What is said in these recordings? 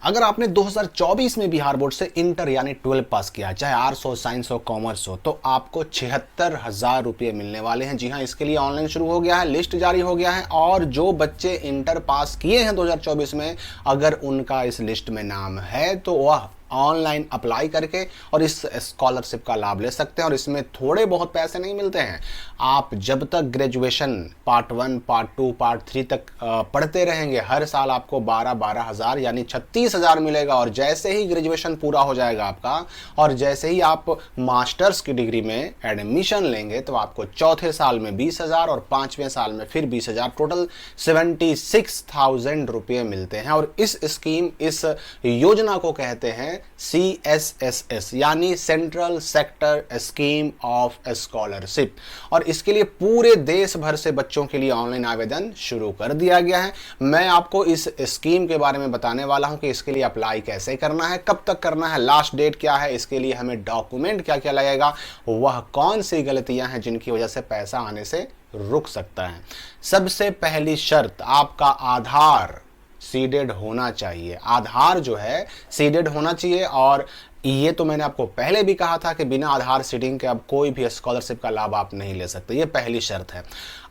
अगर आपने 2024 में बिहार बोर्ड से इंटर यानी 12 पास किया, चाहे आर्ट्स हो, साइंस हो, कॉमर्स हो, तो आपको 76,000 रुपये मिलने वाले हैं। जी हाँ, इसके लिए ऑनलाइन शुरू हो गया है, लिस्ट जारी हो गया है और जो बच्चे इंटर पास किए हैं 2024 में, अगर उनका इस लिस्ट में नाम है तो वह ऑनलाइन अप्लाई करके और इस स्कॉलरशिप का लाभ ले सकते हैं। और इसमें थोड़े बहुत पैसे नहीं मिलते हैं। आप जब तक ग्रेजुएशन पार्ट 1, पार्ट 2, पार्ट 3 तक पढ़ते रहेंगे, हर साल आपको 12 हज़ार यानी 36,000 मिलेगा। और जैसे ही ग्रेजुएशन पूरा हो जाएगा आपका और जैसे ही आप मास्टर्स की डिग्री में एडमिशन लेंगे तो आपको चौथे साल में 20,000 और 5वें साल में फिर 20,000, टोटल 76,000 रुपये मिलते हैं। और इस स्कीम, इस योजना को कहते हैं CSSS यानी central sector scheme of scholarship. और इसके लिए पूरे देश भर से बच्चों के लिए ऑनलाइन आवेदन शुरू कर दिया गया है। मैं आपको इस स्कीम के बारे में बताने वाला हूं कि इसके लिए अप्लाई कैसे करना है, कब तक करना है, लास्ट डेट क्या है, इसके लिए हमें डॉक्यूमेंट क्या क्या लगेगा, वह कौन सी गलतियां हैं जिनकी वजह से पैसा आने से रुक सकता है। सबसे पहली शर्त, आपका आधार सीडेड होना चाहिए। आधार जो है सीडेड होना चाहिए। और ये तो मैंने आपको पहले भी कहा था कि बिना आधार सीडिंग के अब कोई भी स्कॉलरशिप का लाभ आप नहीं ले सकते। ये पहली शर्त है।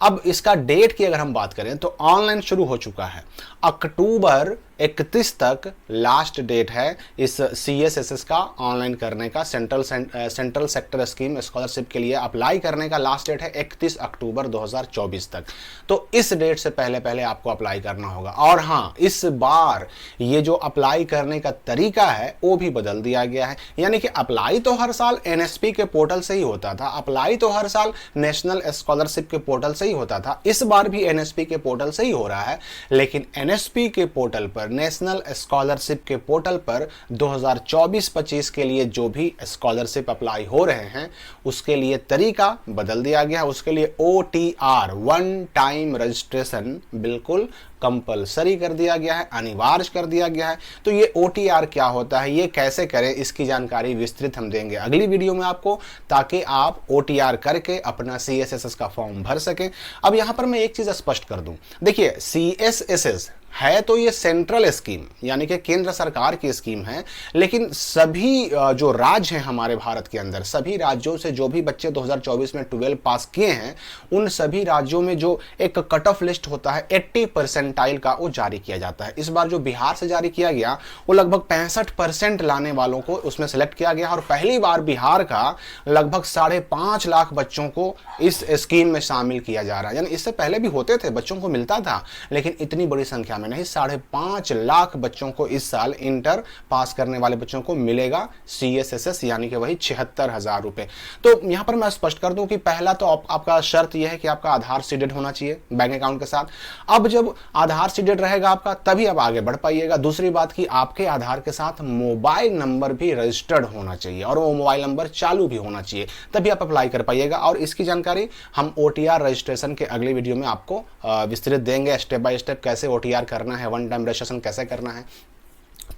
अब इसका डेट की अगर हम बात करें तो ऑनलाइन शुरू हो चुका है। अक्टूबर 31 तक लास्ट डेट है इस CSSS का ऑनलाइन करने का। सेंट्रल सेक्टर स्कीम स्कॉलरशिप के लिए अप्लाई करने का लास्ट डेट है 31 अक्टूबर 2024 तक। तो इस डेट से पहले पहले आपको अप्लाई करना होगा। और हाँ, इस बार ये जो अप्लाई करने का तरीका है वो भी बदल दिया गया है। यानी कि अप्लाई तो हर साल NSP के पोर्टल से ही होता था, अप्लाई तो हर साल नेशनल स्कॉलरशिप के पोर्टल से ही होता था। इस बार भी NSP के पोर्टल से ही हो रहा है। लेकिन NSP के पोर्टल पर, नेशनल स्कॉलरशिप के पोर्टल पर 2024-25 के लिए जो भी स्कॉलरशिप अप्लाई हो रहे हैं उसके लिए तरीका बदल दिया गया है। उसके लिए OTR, वन टाइम रजिस्ट्रेशन, बिल्कुल कंपलसरी कर दिया गया है, अनिवार्य कर दिया गया है। तो ये OTR क्या होता है, ये कैसे करें, इसकी जानकारी विस्तृत हम देंगे अगली वीडियो में आपको, ताकि आप OTR करके अपना CSSS का फॉर्म भर सकें। अब यहां पर मैं एक चीज स्पष्ट कर दूं, देखिए CSSS है तो ये सेंट्रल स्कीम यानी कि केंद्र सरकार की स्कीम है। लेकिन सभी जो राज्य हैं हमारे भारत के अंदर, सभी राज्यों से जो भी बच्चे 2024 में 12 पास किए हैं, उन सभी राज्यों में जो एक कट ऑफ लिस्ट होता है 80 परसेंटाइल का, वो जारी किया जाता है। इस बार जो बिहार से जारी किया गया वो लगभग 65% लाने वालों को उसमें सेलेक्ट किया गया। और पहली बार बिहार का लगभग 5.5 लाख बच्चों को इस स्कीम में शामिल किया जा रहा है। यानी इससे पहले भी होते थे, बच्चों को मिलता था, लेकिन इतनी बड़ी संख्या में नहीं। 5.5 लाख बच्चों को इस साल इंटर पास करने वाले बच्चों को मिलेगा CSSS यानी कि वही 76,000 रुपए। तो यहां पर मैं स्पष्ट कर दूं कि पहला तो आपका शर्त यह है कि आपका आधार सीडेड होना चाहिए बैंक अकाउंट के साथ। अब जब आधार सीडेड रहेगा आपका, तभी आप आगे बढ़ पाइएगा। दूसरी बात कि आपके आधार के साथ मोबाइल नंबर भी रजिस्टर्ड होना चाहिए और वो मोबाइल नंबर चालू भी होना चाहिए, तभी आप अप्लाई कर पाइएगा। और इसकी जानकारी हम OTR रजिस्ट्रेशन के अगले वीडियो में आपको विस्तृत देंगे, स्टेप बाय स्टेप कैसे OTR करना है, वन टाइम रजिस्ट्रेशन कैसे करना है।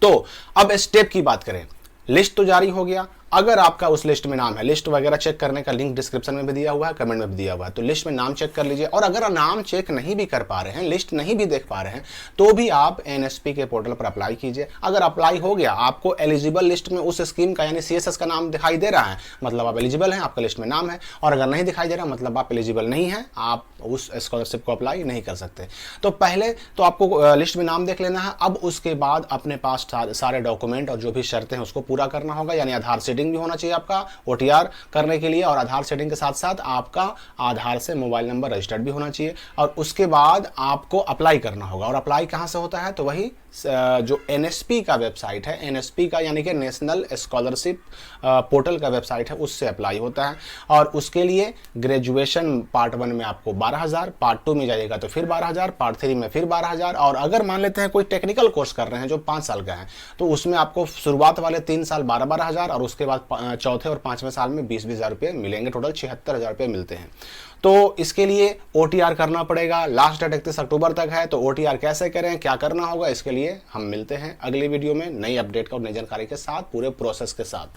तो अब स्टेप की बात करें, लिस्ट तो जारी हो गया। अगर आपका उस लिस्ट में नाम है, लिस्ट वगैरह चेक करने का लिंक डिस्क्रिप्शन में भी दिया हुआ है, कमेंट में भी दिया हुआ है, तो लिस्ट में नाम चेक कर लीजिए। और अगर नाम चेक नहीं भी कर पा रहे हैं, लिस्ट नहीं भी देख पा रहे हैं, तो भी आप NSP के पोर्टल पर अप्लाई कीजिए। अगर अप्लाई हो गया, आपको एलिजिबल लिस्ट में उस स्कीम का यानी CSS का नाम दिखाई दे रहा है, मतलब आप एलिजिबल हैं, आपका लिस्ट में नाम है। और अगर नहीं दिखाई दे रहा, मतलब आप एलिजिबल नहीं है, आप उस स्कॉलरशिप को अप्लाई नहीं कर सकते। तो पहले तो आपको लिस्ट में नाम देख लेना है। अब उसके बाद अपने पास सारे डॉक्यूमेंट और जो भी शर्तें हैं उसको पूरा करना होगा। यानी आधार सीडिंग भी होना चाहिए आपका OTR करने के लिए, और आधार सेटिंग के साथ साथ आपका आधार से मोबाइल नंबर रजिस्टर्ड भी होना चाहिए। और उसके बाद आपको अप्लाई करना होगा। और अप्लाई कहां से होता है, तो वही जो NSP का वेबसाइट है, NSP का यानी कि नेशनल स्कॉलरशिप पोर्टल का वेबसाइट है, उससे अप्लाई होता है। और उसके लिए ग्रेजुएशन पार्ट 1 में आपको 12,000, पार्ट 2 में जाइएगा तो फिर 12,000, पार्ट 3 में फिर 12,000। और अगर मान लेते हैं कोई टेक्निकल कोर्स कर रहे हैं जो 5 साल का है, तो उसमें आपको शुरुआत वाले 3 साल 12,000 और उसके बाद चौथे और 5वें साल में 20,000 रुपये मिलेंगे। टोटल 76,000 रुपये मिलते हैं। तो इसके लिए OTR करना पड़ेगा। लास्ट डेट 31 अक्टूबर तक है। तो OTR कैसे करें, क्या करना होगा, इसके लिए हम मिलते हैं अगली वीडियो में नई अपडेट और नई जानकारी के साथ, पूरे प्रोसेस के साथ।